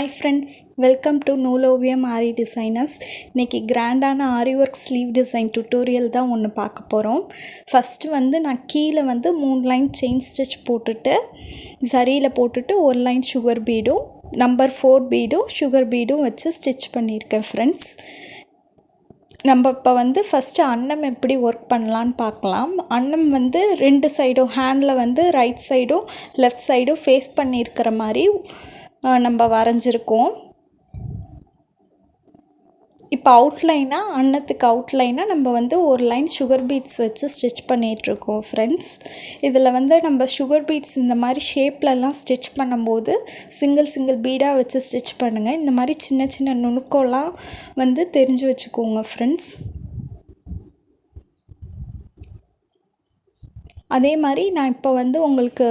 Hi friends, welcome to Nooloviyam aari designers. இன்னைக்கு கிராண்டான ஆரி work sleeve design tutorial தான் ஒன்று பார்க்க போகிறோம். ஃபஸ்ட்டு நான் கீழே 3 லைன் செயின் ஸ்டிச் போட்டுட்டு சரியில் போட்டுட்டு ஒரு லைன் சுகர் பீடும் நம்பர் 4 பீடும் சுகர் பீடும் வச்சு ஸ்டிச் பண்ணியிருக்கேன் ஃப்ரெண்ட்ஸ். நம்ம இப்போ ஃபஸ்ட்டு அன்னம் எப்படி ஒர்க் பண்ணலான்னு பார்க்கலாம். அன்னம் ரெண்டு சைடும் ஹேண்டில் ரைட் சைடும் லெஃப்ட் சைடும் ஃபேஸ் பண்ணியிருக்கிற மாதிரி நம்ம வரைஞ்சிருக்கோம். இப்போ அவுட்லைனாக அன்னத்துக்கு அவுட்லைனாக நம்ம ஒரு லைன் சுகர் பீட்ஸ் வச்சு ஸ்டிச் பண்ணிகிட்ருக்கோம் ஃப்ரெண்ட்ஸ். இதில் நம்ம சுகர் பீட்ஸ் இந்த மாதிரி ஷேப்லலாம் ஸ்டிச் பண்ணும்போது சிங்கிள் பீடாக வச்சு ஸ்டிச் பண்ணுங்கள். இந்த மாதிரி சின்ன சின்ன நுணுக்கம்லாம் தெரிஞ்சு வச்சுக்கோங்க ஃப்ரெண்ட்ஸ். அதே மாதிரி நான் இப்போ உங்களுக்கு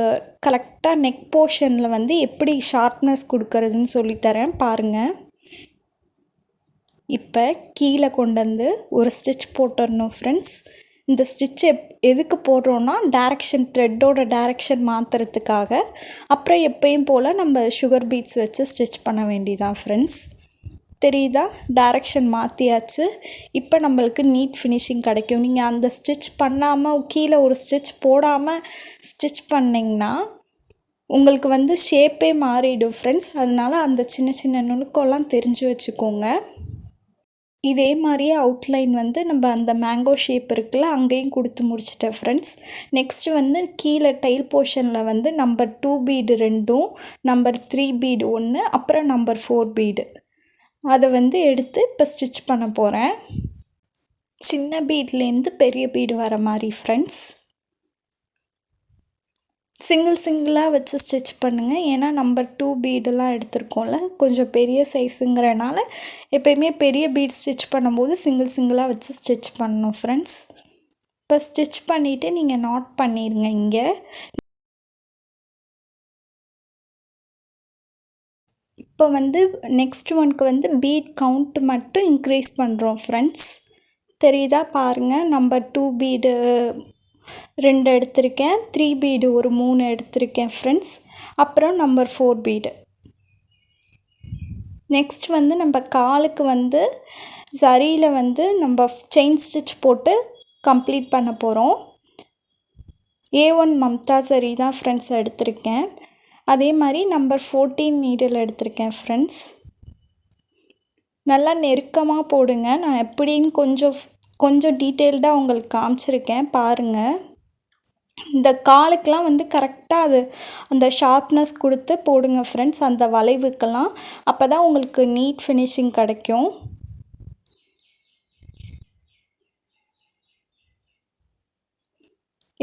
கரெக்டாக நெக் போர்ஷனில் எப்படி ஷார்ப்னஸ் கொடுக்கறதுன்னு சொல்லித்தரேன் பாருங்கள். இப்போ கீழே கொண்டு ஒரு ஸ்டிச் போட்டுடணும் ஃப்ரெண்ட்ஸ். இந்த ஸ்டிச் எதுக்கு போடுறோன்னா த்ரெட்டோட டைரக்ஷன் மாற்றுறதுக்காக. அப்புறம் எப்பயும் போல் நம்ம சுகர் பீட்ஸ் வச்சு ஸ்டிச் பண்ண வேண்டியதான் ஃப்ரெண்ட்ஸ். தெரியுதா, டைரக்ஷன் மாற்றியாச்சு. இப்போ நம்மளுக்கு நீட் ஃபினிஷிங் கிடைக்கும். நீங்கள் அந்த ஸ்டிச் பண்ணாமல் கீழே ஒரு ஸ்டிச் போடாமல் ஸ்டிச் பண்ணிங்கன்னா உங்களுக்கு ஷேப்பே மாறிடும் ஃப்ரெண்ட்ஸ். அதனால் அந்த சின்ன சின்ன நுணுக்கம்லாம் தெரிஞ்சு வச்சுக்கோங்க. இதே மாதிரியே அவுட்லைன் நம்ம அந்த மேங்கோ ஷேப் இருக்குல்ல அங்கேயும் கொடுத்து முடிச்சிட்டேன் ஃப்ரெண்ட்ஸ். நெக்ஸ்ட்டு கீழே டைல் போர்ஷனில் நம்பர் 2 பீடு 2, நம்பர் 3 பீடு 1, அப்புறம் நம்பர் 4 பீடு அதை எடுத்து இப்போ ஸ்டிச் பண்ண போகிறேன். சின்ன பீட்லேருந்து பெரிய பீடு வர மாதிரி ஃப்ரெண்ட்ஸ். சிங்கிளாக வச்சு ஸ்டிச் பண்ணுங்கள். ஏன்னா நம்பர் 2 பீடெலாம் எடுத்துருக்கோம்ல, கொஞ்சம் பெரிய சைஸுங்கிறனால எப்போயுமே பெரிய பீட் ஸ்டிச் பண்ணும்போது சிங்கிளாக வச்சு ஸ்டிச் பண்ணணும் ஃப்ரெண்ட்ஸ். இப்போ ஸ்டிச் பண்ணிவிட்டு நீங்கள் நாட் பண்ணிடுங்க. இங்கே இப்போ நெக்ஸ்ட் ஒன்க்கு பீட் கவுண்ட் மட்டும் இன்க்ரீஸ் பண்ணுறோம் ஃப்ரெண்ட்ஸ். தெரியுதா பாருங்கள், நம்பர் 2 பீடு 2 எடுத்திருக்கேன், 3 பீடு ஒரு 3 எடுத்திருக்கேன் ஃப்ரெண்ட்ஸ். அப்புறம் நம்பர் 4 பீடு. நெக்ஸ்ட் நம்ம காலுக்கு சரியில் நம்ம செயின் ஸ்டிச் போட்டு கம்ப்ளீட் பண்ண போகிறோம். A1 மம்தா சரி தான் ஃப்ரெண்ட்ஸ் எடுத்திருக்கேன். அதே மாதிரி நம்பர் 14 நீடில் எடுத்திருக்கேன் ஃப்ரெண்ட்ஸ். நல்லா நெருக்கமாக போடுங்க. நான் எப்படின்னு கொஞ்சம் டீட்டெயில்டாக உங்களுக்கு காமிச்சிருக்கேன் பாருங்கள். இந்த காலுக்கெலாம் கரெக்டாக அந்த ஷார்ப்னஸ் கொடுத்து போடுங்க ஃப்ரெண்ட்ஸ், அந்த வளைவுக்கெல்லாம். அப்போ தான் உங்களுக்கு நீட் ஃபினிஷிங் கிடைக்கும்.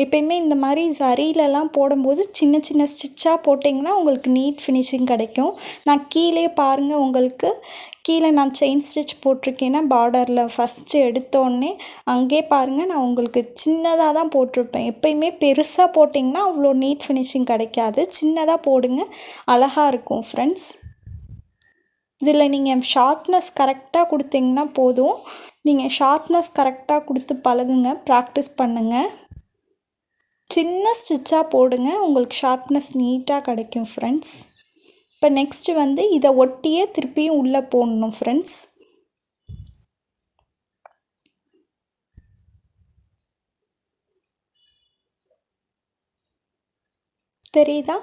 எப்பயுமே இந்த மாதிரி சரியிலலாம் போடும்போது சின்ன சின்ன ஸ்டிச்சாக போட்டிங்கன்னா உங்களுக்கு நீட் ஃபினிஷிங் கிடைக்கும். நான் கீழே பாருங்கள், உங்களுக்கு கீழே நான் செயின் ஸ்டிச் போட்டிருக்கேன்னா பார்டரில் ஃபஸ்ட்டு எடுத்தோடனே அங்கே பாருங்கள், நான் உங்களுக்கு சின்னதாக தான் போட்டிருப்பேன். எப்பயுமே பெருசாக போட்டிங்கன்னா அவ்வளோ நீட் ஃபினிஷிங் கிடைக்காது. சின்னதாக போடுங்க, அழகாக இருக்கும் ஃப்ரெண்ட்ஸ். இதில் நீங்கள் ஷார்ப்னஸ் கரெக்டாக கொடுத்தீங்கன்னா போதும். நீங்கள் ஷார்ப்னஸ் கரெக்டாக கொடுத்து பழகுங்க, ப்ராக்டிஸ் பண்ணுங்கள். சின்ன ஸ்டிச்சாக போடுங்க, உங்களுக்கு ஷார்ப்னஸ் நீட்டாக கிடைக்கும் ஃப்ரெண்ட்ஸ். இப்போ நெக்ஸ்ட்டு இதை ஒட்டியே திருப்பியும் உள்ளே போடணும் ஃப்ரெண்ட்ஸ். தெரியுதா,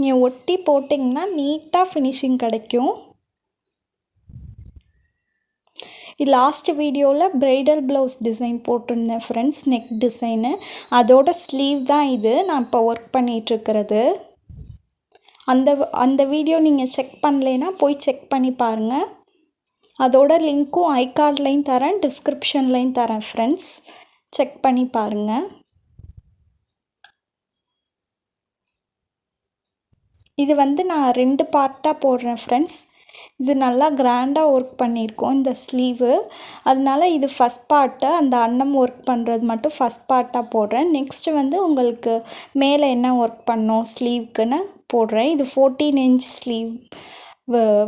நீங்கள் ஒட்டி போட்டிங்கன்னா நீட்டாக ஃபினிஷிங் கிடைக்கும். லாஸ்ட் வீடியோவில் ப்ரைடல் ப்ளவுஸ் டிசைன் போட்டிருந்தேன் ஃப்ரெண்ட்ஸ், நெக் டிசைனு. அதோட ஸ்லீவ் தான் இது நான் இப்போ ஒர்க் பண்ணிகிட்ருக்கிறது. அந்த வீடியோ நீங்கள் செக் பண்ணலைன்னா போய் செக் பண்ணி பாருங்கள். அதோட லிங்க்கும் ஐகார்ட்லையும் தரேன், டிஸ்கிரிப்ஷன்லையும் தரேன் ஃப்ரெண்ட்ஸ், செக் பண்ணி பாருங்கள். இது நான் 2 பார்ட்டாக போடுறேன் ஃப்ரெண்ட்ஸ். இது நல்லா கிராண்டாக ஒர்க் பண்ணியிருக்கோம் இந்த ஸ்லீவு. அதனால இது ஃபஸ்ட் பார்ட்டு, அந்த அன்னம் ஒர்க் பண்ணுறது மட்டும் ஃபஸ்ட் பார்ட்டாக போடுறேன். நெக்ஸ்ட்டு உங்களுக்கு மேலே என்ன ஒர்க் பண்ணோம் ஸ்லீவுக்குன்னு போடுறேன். இது 14 இன்ச் ஸ்லீவ்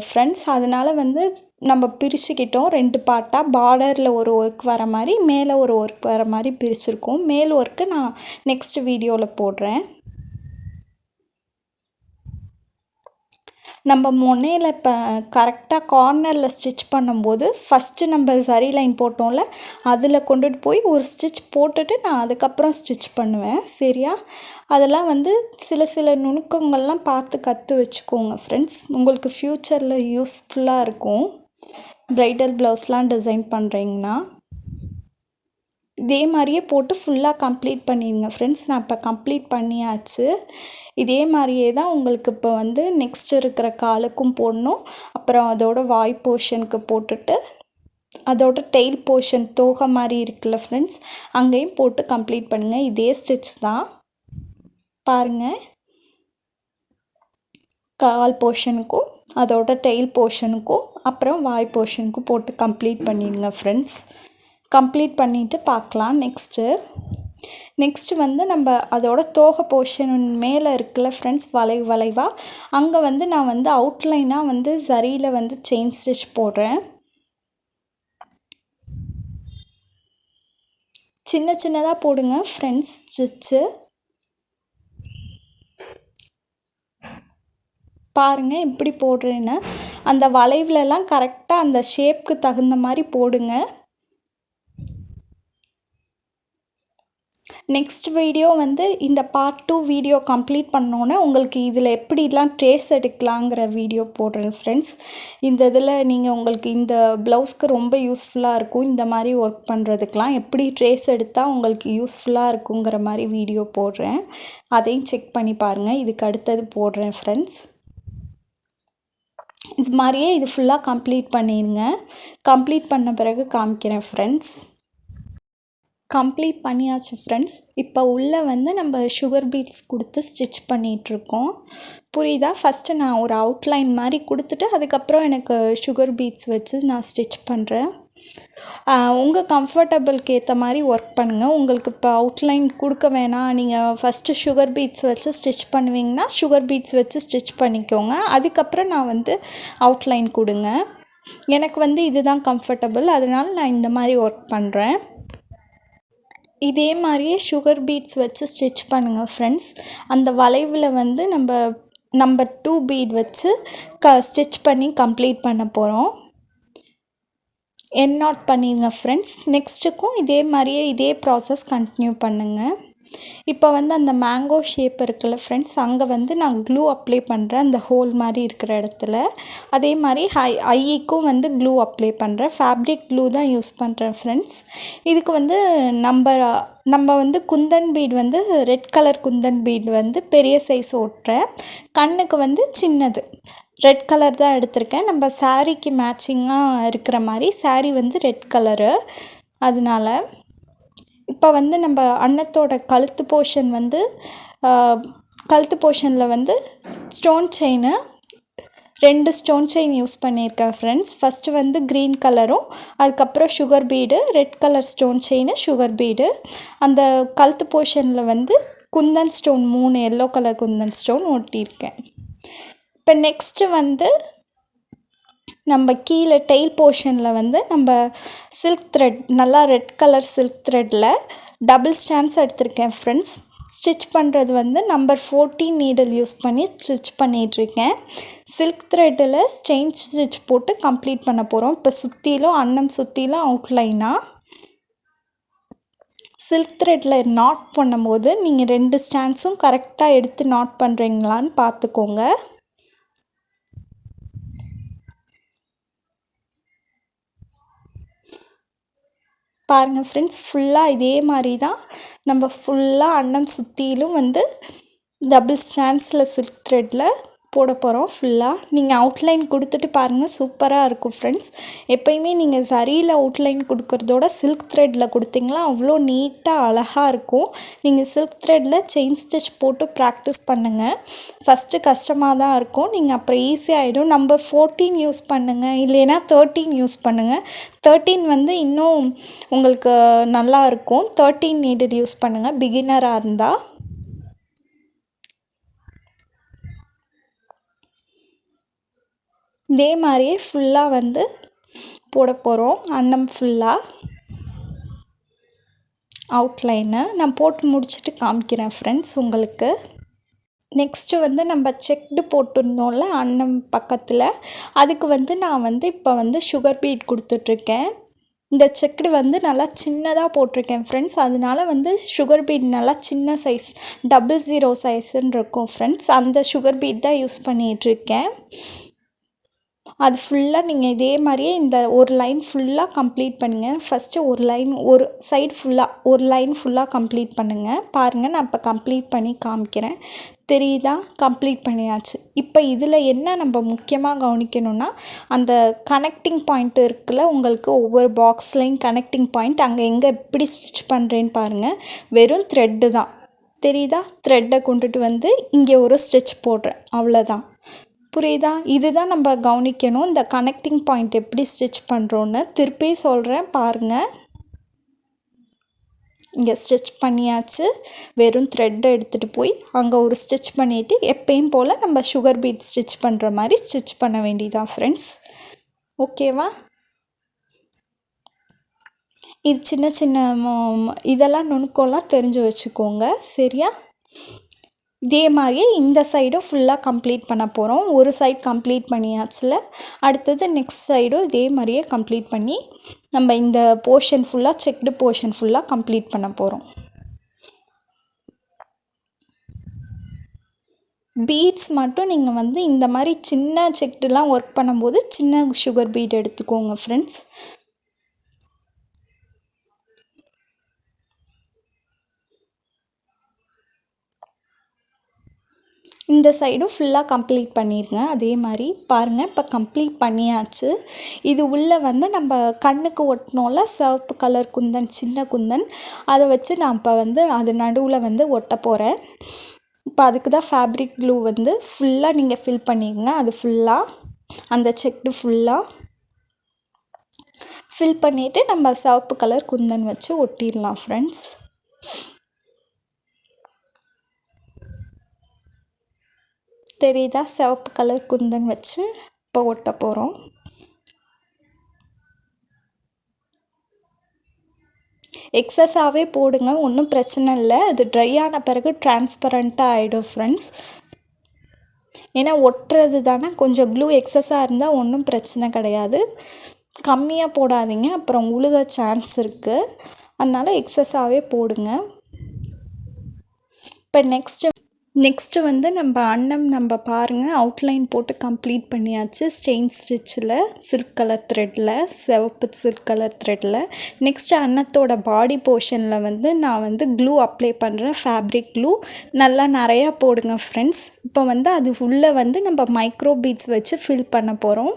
ஃப்ரெண்ட்ஸ். அதனால் நம்ம பிரிச்சுக்கிட்டோம் 2 பார்ட்டாக. பார்டரில் ஒரு ஒர்க் வர மாதிரி, மேலே ஒரு ஒர்க் வர மாதிரி பிரிச்சுருக்கோம். மேல் ஒர்க்கு நான் நெக்ஸ்ட் வீடியோவில் போடுறேன். நம்ம முனையில் இப்போ கரெக்டாக கார்னரில் ஸ்டிச் பண்ணும்போது ஃபஸ்ட்டு நம்ம சரி லைன் போட்டோம்ல, அதில் கொண்டுட்டு போய் ஒரு ஸ்டிச் போட்டுட்டு நான் அதுக்கப்புறம் ஸ்டிச் பண்ணுவேன். சரியா? அதெல்லாம் வந்து சில நுணுக்கங்கள்லாம் பார்த்து கற்று வச்சுக்கோங்க ஃப்ரெண்ட்ஸ். உங்களுக்கு ஃப்யூச்சரில் யூஸ்ஃபுல்லாக இருக்கும். ப்ரைடல் ப்ளவுஸ்லாம் டிசைன் பண்ணுறீங்கன்னா இதே மாதிரியே போட்டு ஃபுல்லாக கம்ப்ளீட் பண்ணிடுங்க ஃப்ரெண்ட்ஸ். நான் இப்போ கம்ப்ளீட் பண்ணியாச்சு. இதே மாதிரியே தான் உங்களுக்கு இப்போ வந்து நெக்ஸ்ட் இருக்கிற காலுக்கும் போடணும். அப்புறம் அதோட வாய் போர்ஷனுக்கு போட்டுட்டு அதோட டெயில் போர்ஷன் தோகை மாதிரி இருக்குல்ல ஃப்ரெண்ட்ஸ், அங்கேயும் போட்டு கம்ப்ளீட் பண்ணுங்கள். இதே ஸ்டிச் தான் பாருங்கள். கால் போர்ஷனுக்கும் அதோட டெயில் போர்ஷனுக்கும் அப்புறம் வாய் போர்ஷனுக்கும் போட்டு கம்ப்ளீட் பண்ணிடுங்க ஃப்ரெண்ட்ஸ். கம்ப்ளீட் பண்ணிவிட்டு பார்க்கலாம். நெக்ஸ்ட்டு வந்து நம்ம அதோட தோகை போர்ஷன் மேலே இருக்குல்ல ஃப்ரெண்ட்ஸ், வளைவாக அங்கே வந்து நான் வந்து அவுட்லைனாக வந்து சரியில் வந்து செயின் ஸ்டிச் போடுறேன். சின்னதாக போடுங்க ஃப்ரெண்ட்ஸ் ஸ்டிச்சு. பாருங்கள் எப்படி போடுறேன்னு. அந்த வளைவுலலாம் கரெக்டாக அந்த ஷேப்க்கு தகுந்த மாதிரி போடுங்க. நெக்ஸ்ட் வீடியோ வந்து இந்த பார்ட் 2 வீடியோ கம்ப்ளீட் பண்ணோன்னே உங்களுக்கு இதில் எப்படிலாம் ட்ரேஸ் எடுக்கலாங்கிற வீடியோ போடுறேன் ஃப்ரெண்ட்ஸ். இந்த இதில் நீங்கள் உங்களுக்கு இந்த ப்ளவுஸ்க்கு ரொம்ப யூஸ்ஃபுல்லாக இருக்கும். இந்த மாதிரி ஒர்க் பண்ணுறதுக்கெலாம் எப்படி ட்ரேஸ் எடுத்தால் உங்களுக்கு யூஸ்ஃபுல்லாக இருக்குங்கிற மாதிரி வீடியோ போடுறேன். அதையும் செக் பண்ணி பாருங்கள். இதுக்கு அடுத்தது போடுறேன் ஃப்ரெண்ட்ஸ். இது மாதிரியே இது ஃபுல்லாக கம்ப்ளீட் பண்ணிடுங்க. கம்ப்ளீட் பண்ண பிறகு காமிக்கிறேன் ஃப்ரெண்ட்ஸ். கம்ப்ளீட் பண்ணியாச்சு ஃப்ரெண்ட்ஸ். இப்போ உள்ளே வந்து நம்ம சுகர் பீட்ஸ் கொடுத்து ஸ்டிச் பண்ணிகிட்ருக்கோம். புரியுதா? ஃபஸ்ட்டு நான் ஒரு அவுட்லைன் மாதிரி கொடுத்துட்டு அதுக்கப்புறம் எனக்கு சுகர் பீட்ஸ் வச்சு நான் ஸ்டிச் பண்ணுறேன். உங்கள் கம்ஃபர்டபுளுக்கு ஏற்ற மாதிரி ஒர்க் பண்ணுங்கள். உங்களுக்கு இப்போ அவுட்லைன் கொடுக்க வேணாம், நீங்கள் ஃபஸ்ட்டு சுகர் பீட்ஸ் வச்சு ஸ்டிச் பண்ணுவீங்கன்னா சுகர் பீட்ஸ் வச்சு ஸ்டிச் பண்ணிக்கோங்க. அதுக்கப்புறம் நான் வந்து அவுட்லைன் கொடுங்க. எனக்கு வந்து இதுதான் கம்ஃபர்டபுள், அதனால் நான் இந்த மாதிரி ஒர்க் பண்ணுறேன். இதே மாதிரியே சுகர் பீட்ஸ் வச்சு ஸ்டிச் பண்ணுங்கள் ஃப்ரெண்ட்ஸ். அந்த வளைவில் வந்து நம்பர் 2 பீட் வச்சு ஸ்டிச் பண்ணி கம்ப்ளீட் பண்ண போகிறோம். எண்ட் நாட் பண்ணிடுங்க ஃப்ரெண்ட்ஸ். நெக்ஸ்ட்டுக்கும் இதே மாதிரியே இதே ப்ராசஸ் கண்டினியூ பண்ணுங்கள். இப்போ வந்து அந்த மேங்கோ ஷேப் இருக்குல்ல ஃப்ரெண்ட்ஸ், அங்கே வந்து நான் க்ளூ அப்ளை பண்ணுறேன் அந்த ஹோல் மாதிரி இருக்கிற இடத்துல. அதே மாதிரி ஐக்கும் வந்து க்ளூ அப்ளை பண்ணுறேன். ஃபேப்ரிக் க்ளூ தான் யூஸ் பண்ணுறேன் ஃப்ரெண்ட்ஸ். இதுக்கு வந்து நம்ம வந்து குந்தன் பீட் வந்து ரெட் கலர் குந்தன் பீட் வந்து பெரிய சைஸ் ஓட்டுறேன். கண்ணுக்கு வந்து சின்னது ரெட் கலர் தான் எடுத்திருக்கேன். நம்ம சாரீக்கு மேட்சிங்காக இருக்கிற மாதிரி, சாரீ வந்து ரெட் கலரு, அதனால இப்போ வந்து நம்ம அன்னத்தோட கழுத்து போர்ஷனில் வந்து stone chain 2 stone chain use பண்ணியிருக்கேன் ஃப்ரெண்ட்ஸ். ஃபஸ்ட்டு வந்து க்ரீன் கலரும் அதுக்கப்புறம் sugar bead, red colour stone chain, sugar bead. அந்த கழுத்து போர்ஷனில் வந்து kundan stone 3 yellow colour kundan stone ஒட்டியிருக்கேன். இப்போ நெக்ஸ்ட்டு வந்து நம்ம கீழே டெயில் போர்ஷனில் வந்து நம்ம சில்க் த்ரெட், நல்லா ரெட் கலர் சில்க் த்ரெட்டில் டபுள் ஸ்டாண்ட்ஸ் எடுத்திருக்கேன் ஃப்ரெண்ட்ஸ். ஸ்டிச் பண்ணுறது வந்து நம்பர் 14 நீடில் யூஸ் பண்ணி ஸ்டிச் பண்ணிகிட்ருக்கேன். சில்க் த்ரெட்டில் செயின் ஸ்டிச் போட்டு கம்ப்ளீட் பண்ண போகிறோம். இப்போ சுற்றிலும் அன்னம் சுற்றிலும் அவுட்லைனாக சில்க் த்ரெட்டில் நாட் பண்ணும்போது நீங்கள் 2 ஸ்டாண்ட்ஸும் கரெக்டாக எடுத்து நாட் பண்ணுறீங்களான்னு பார்த்துக்கோங்க. பாருங்கள் ஃப்ரெண்ட்ஸ், ஃபுல்லாக இதே மாதிரி தான் நம்ம ஃபுல்லாக அன்னம் சுற்றிலும் வந்து டபுள் ஸ்டாண்ட்ஸில் சில்க் த்ரெட்டில் போட போகிறோம். ஃபுல்லாக நீங்கள் அவுட்லைன் கொடுத்துட்டு பாருங்கள், சூப்பராக இருக்கும் ஃப்ரெண்ட்ஸ். எப்போயுமே நீங்கள் சரியில் அவுட்லைன் கொடுக்குறதோட சில்க் த்ரெட்டில் கொடுத்தீங்களா அவ்வளோ நீட்டாக அழகாக இருக்கும். நீங்கள் சில்க் த்ரெட்டில் செயின் ஸ்டிச் போட்டு ப்ராக்டிஸ் பண்ணுங்கள். ஃபஸ்ட்டு கஷ்டமாக தான் இருக்கும், நீங்கள் அப்புறம் ஈஸியாகிடும். நம்பர் 14 யூஸ் பண்ணுங்கள், இல்லைன்னா 13 யூஸ் பண்ணுங்கள். 13 வந்து இன்னும் உங்களுக்கு நல்லா இருக்கும். 13 நீடில் யூஸ் பண்ணுங்கள் பிகினராக இருந்தால். இதே மாதிரியே ஃபுல்லாக வந்து போட போகிறோம். அன்னம் ஃபுல்லாக அவுட்லைனை நான் போட்டு முடிச்சுட்டு காமிக்கிறேன் ஃப்ரெண்ட்ஸ் உங்களுக்கு. நெக்ஸ்ட்டு வந்து நம்ம செக்டு போட்டிருந்தோம்ல அன்னம் பக்கத்தில், அதுக்கு வந்து நான் வந்து இப்போ வந்து சுகர் பீட் கொடுத்துட்ருக்கேன். இந்த செக்குடு வந்து நல்லா சின்னதாக போட்டிருக்கேன் ஃப்ரெண்ட்ஸ். அதனால வந்து சுகர் பீட் நல்லா சின்ன சைஸ் 00 சைஸுன்னு இருக்கும் ஃப்ரெண்ட்ஸ். அந்த சுகர் பீட் தான் யூஸ் பண்ணிகிட்ருக்கேன். அது ஃபுல்லாக நீங்கள் இதே மாதிரியே இந்த ஒரு லைன் ஃபுல்லாக கம்ப்ளீட் பண்ணுங்கள். ஃபஸ்ட்டு ஒரு லைன் ஒரு சைடு ஃபுல்லாக ஒரு லைன் ஃபுல்லாக கம்ப்ளீட் பண்ணுங்கள். பாருங்கள், நான் இப்போ கம்ப்ளீட் பண்ணி காமிக்கிறேன். தெரியுதா? கம்ப்ளீட் பண்ணியாச்சு. இப்போ இதில் என்ன நம்ம முக்கியமாக கவனிக்கணும்னா, அந்த கனெக்டிங் பாயிண்ட் இருக்குல்ல, உங்களுக்கு ஒவ்வொரு பாக்ஸ்லையும் கனெக்டிங் பாயிண்ட் அங்கே எங்கே எப்படி ஸ்டிச் பண்ணுறேன்னு பாருங்கள். வெறும் த்ரெட்டு தான். தெரியுதா? த்ரெட்டை கொண்டுட்டு வந்து இங்கே ஒரு ஸ்டிச் போடுறேன், அவ்வளோதான். புரியுதா? இதுதான் நம்ம கவனிக்கணும். இந்த கனெக்டிங் பாயிண்ட் எப்படி ஸ்டிச் பண்ணுறோன்னு திருப்பி சொல்கிறேன் பாருங்கள். இங்கே ஸ்டிச் பண்ணியாச்சு. வெறும் த்ரெட்டை எடுத்துகிட்டு போய் அங்கே ஒரு ஸ்டிச் பண்ணிவிட்டு எப்பயும் போல் நம்ம சுகர் பீட் ஸ்டிச் பண்ணுற மாதிரி ஸ்டிச் பண்ண வேண்டியதான் ஃப்ரெண்ட்ஸ். ஓகேவா? இது சின்ன சின்ன இதெல்லாம் நுணுக்கம்லாம் தெரிஞ்சு வச்சுக்கோங்க, சரியா? இதே மாதிரியே இந்த சைடும் ஃபுல்லாக கம்ப்ளீட் பண்ண போகிறோம். ஒரு சைடு கம்ப்ளீட் பண்ணியாச்சுல, அடுத்தது நெக்ஸ்ட் சைடும் இதே மாதிரியே கம்ப்ளீட் பண்ணி நம்ம இந்த போர்ஷன் ஃபுல்லாக செக்டு போர்ஷன் ஃபுல்லாக கம்ப்ளீட் பண்ண போகிறோம். பீட்ஸ் மட்டும் நீங்கள் வந்து இந்த மாதிரி சின்ன செக்டுலாம் ஒர்க் பண்ணும்போது சின்ன சுகர் பீட் எடுத்துக்கோங்க ஃப்ரெண்ட்ஸ். இந்த சைடும் ஃபுல்லாக கம்ப்ளீட் பண்ணிடுங்க. அதே மாதிரி பாருங்கள், இப்போ கம்ப்ளீட் பண்ணியாச்சு. இது உள்ளே வந்து நம்ம கண்ணுக்கு ஒட்டினோம்ல சிவப்பு கலர் குந்தன், சின்ன குந்தன், அதை வச்சு நான் இப்போ வந்து அது நடுவில் வந்து ஒட்ட போகிறேன். இப்போ அதுக்கு தான் ஃபேப்ரிக் க்ளூ வந்து ஃபுல்லாக நீங்கள் ஃபில் பண்ணிடுங்க. அது ஃபுல்லாக அந்த செக்டு ஃபுல்லாக ஃபில் பண்ணிவிட்டு நம்ம சிவப்பு கலர் குந்தன் வச்சு ஒட்டிடலாம் ஃப்ரெண்ட்ஸ். தெரியுதா? சிவப்பு கலர் குந்தன் வச்சு இப்போ ஒட்ட போகிறோம். எக்ஸஸாகவே போடுங்க, ஒன்றும் பிரச்சனை இல்லை. அது ட்ரை ஆன பிறகு டிரான்ஸ்பரண்ட்டாக ஆகிடும் ஃப்ரெண்ட்ஸ். ஏன்னா ஒட்டுறது தானே, கொஞ்சம் க்ளூ எக்ஸஸாக இருந்தால் ஒன்றும் பிரச்சனை கிடையாது. கம்மியாக போடாதீங்க, அப்புறம் உழுக சான்ஸ் இருக்குது. அதனால் எக்ஸஸாகவே போடுங்க. இப்போ நெக்ஸ்ட்டு வந்து நம்ம அன்னம் நம்ம பாருங்கள் அவுட்லைன் போட்டு கம்ப்ளீட் பண்ணியாச்சு. ஸ்டெயின் ஸ்டிச்சில் சில்க் கலர் த்ரெட்டில், சிவப்பு சில்க் கலர் த்ரெட்டில். நெக்ஸ்ட்டு அன்னத்தோட பாடி போர்ஷனில் வந்து நான் வந்து க்ளூ அப்ளை பண்ணுறேன், ஃபேப்ரிக் க்ளூ. நல்லா நிறையா போடுங்க ஃப்ரெண்ட்ஸ். இப்போ வந்து அது உள்ளே வந்து நம்ம மைக்ரோ பீட்ஸ் வச்சு ஃபில் பண்ண போகிறோம்.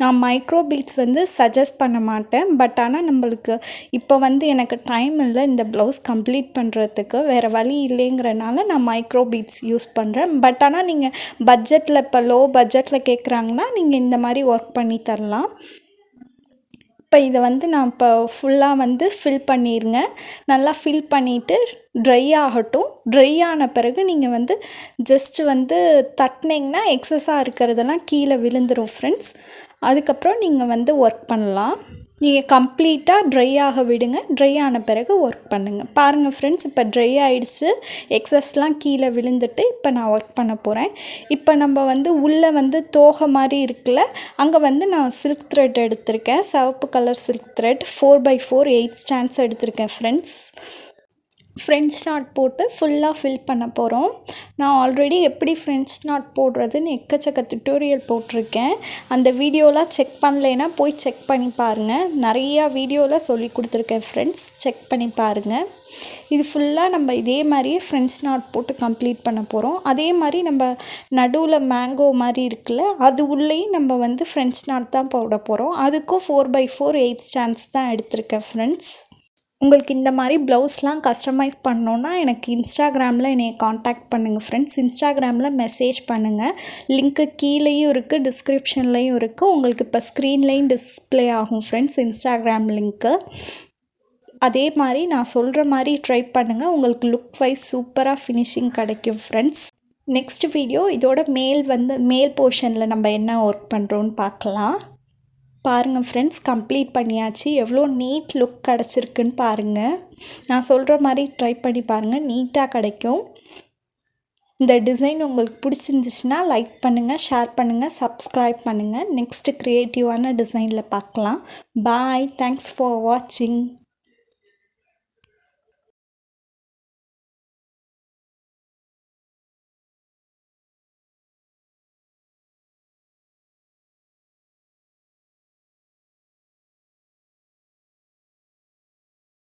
நான் மைக்ரோ பீட்ஸ் வந்து சஜஸ்ட் பண்ண மாட்டேன், பட் ஆனால் நம்மளுக்கு இப்போ வந்து எனக்கு டைம் இல்லை இந்த ப்ளவுஸ் கம்ப்ளீட் பண்ணுறதுக்கு, வேறு வழி இல்லைங்கிறனால நான் மைக்ரோ பீட்ஸ் யூஸ் பண்ணுறேன். பட் ஆனால் நீங்கள் பட்ஜெட்டில் இப்போ லோ பட்ஜெட்டில் கேட்குறாங்கன்னா நீங்கள் இந்த மாதிரி ஒர்க் பண்ணி தரலாம். இப்போ இதை வந்து நான் இப்போ ஃபுல்லாக வந்து ஃபில் பண்ணிடுங்க. நல்லா ஃபில் பண்ணிவிட்டு ட்ரை ஆகட்டும். ட்ரை ஆன பிறகு நீங்கள் வந்து ஜஸ்ட்டு வந்து தட்டினீங்கன்னா எக்ஸஸாக இருக்கிறதெல்லாம் கீழே விழுந்துடும் ஃப்ரெண்ட்ஸ். அதுக்கப்புறம் நீங்கள் வந்து ஒர்க் பண்ணலாம். நீங்கள் கம்ப்ளீட்டாக ட்ரை ஆக விடுங்க. ட்ரை ஆன பிறகு ஒர்க் பண்ணுங்கள். பாருங்கள் ஃப்ரெண்ட்ஸ், இப்போ ட்ரை ஆகிடுச்சு. எக்ஸஸ்லாம் கீழே விழுந்துட்டு இப்போ நான் ஒர்க் பண்ண போகிறேன். இப்போ நம்ம வந்து உள்ளே வந்து தோகை மாதிரி இருக்குல்ல, அங்கே வந்து நான் சில்க் த்ரெட் எடுத்திருக்கேன். சிவப்பு colour silk thread 4x4 8 stands எடுத்திருக்கேன் ஃப்ரெண்ட்ஸ். ஃப்ரெஞ்ச் நாட் போட்டு ஃபுல்லாக ஃபில் பண்ண போகிறோம். நான் ஆல்ரெடி எப்படி ஃப்ரெஞ்ச் நாட் போடுறதுன்னு எக்கச்சக்க டுட்டோரியல் போட்டிருக்கேன். அந்த வீடியோலாம் செக் பண்ணலைன்னா போய் செக் பண்ணி பாருங்கள். நிறையா வீடியோவில் சொல்லி கொடுத்துருக்கேன் ஃப்ரெண்ட்ஸ், செக் பண்ணி பாருங்கள். இது ஃபுல்லாக நம்ம இதே மாதிரியே ஃப்ரெஞ்ச் நாட் போட்டு கம்ப்ளீட் பண்ண போகிறோம். அதே மாதிரி நம்ம நடுவில் மேங்கோ மாதிரி இருக்குல்ல, அது உள்ளேயும் நம்ம வந்து ஃப்ரெஞ்ச் நாட் தான் போட போகிறோம். அதுக்கும் 4x4 8 ஸ்டாண்ட்ஸ் தான் எடுத்திருக்கேன் ஃப்ரெண்ட்ஸ். உங்களுக்கு இந்த மாதிரி ப்ளவுஸ்லாம் கஸ்டமைஸ் பண்ணோன்னா எனக்கு இன்ஸ்டாகிராமில் என்னை காண்டாக்ட் பண்ணுங்கள் ஃப்ரெண்ட்ஸ். இன்ஸ்டாகிராமில் மெசேஜ் பண்ணுங்கள். லிங்க்கு கீழேயும் இருக்குது, டிஸ்கிரிப்ஷன்லேயும் இருக்குது. உங்களுக்கு இப்போ ஸ்க்ரீன்லேயும் டிஸ்பிளே ஆகும் ஃப்ரெண்ட்ஸ் இன்ஸ்டாகிராம் லிங்க்கு. அதே மாதிரி நான் சொல்கிற மாதிரி ட்ரை பண்ணுங்கள். உங்களுக்கு லுக் வைஸ் சூப்பராக ஃபினிஷிங் கிடைக்கும் ஃப்ரெண்ட்ஸ். நெக்ஸ்ட் வீடியோ இதோட மேல் போர்ஷனில் நம்ம என்ன ஒர்க் பண்ணுறோன்னு பார்க்கலாம். பாருங்கள் ஃப்ரெண்ட்ஸ், கம்ப்ளீட் பண்ணியாச்சு. எவ்வளோ நீட் லுக் கிடச்சிருக்குன்னு பாருங்கள். நான் சொல்கிற மாதிரி ட்ரை பண்ணி பாருங்கள், நீட்டாக கிடைக்கும். இந்த டிசைன் உங்களுக்கு பிடிச்சிருந்துச்சுன்னா லைக் பண்ணுங்கள், ஷேர் பண்ணுங்கள், சப்ஸ்கிரைப் பண்ணுங்கள். நெக்ஸ்ட்டு க்ரியேட்டிவான டிசைனில் பார்க்கலாம். பாய். தேங்க்ஸ் ஃபார் வாட்சிங்.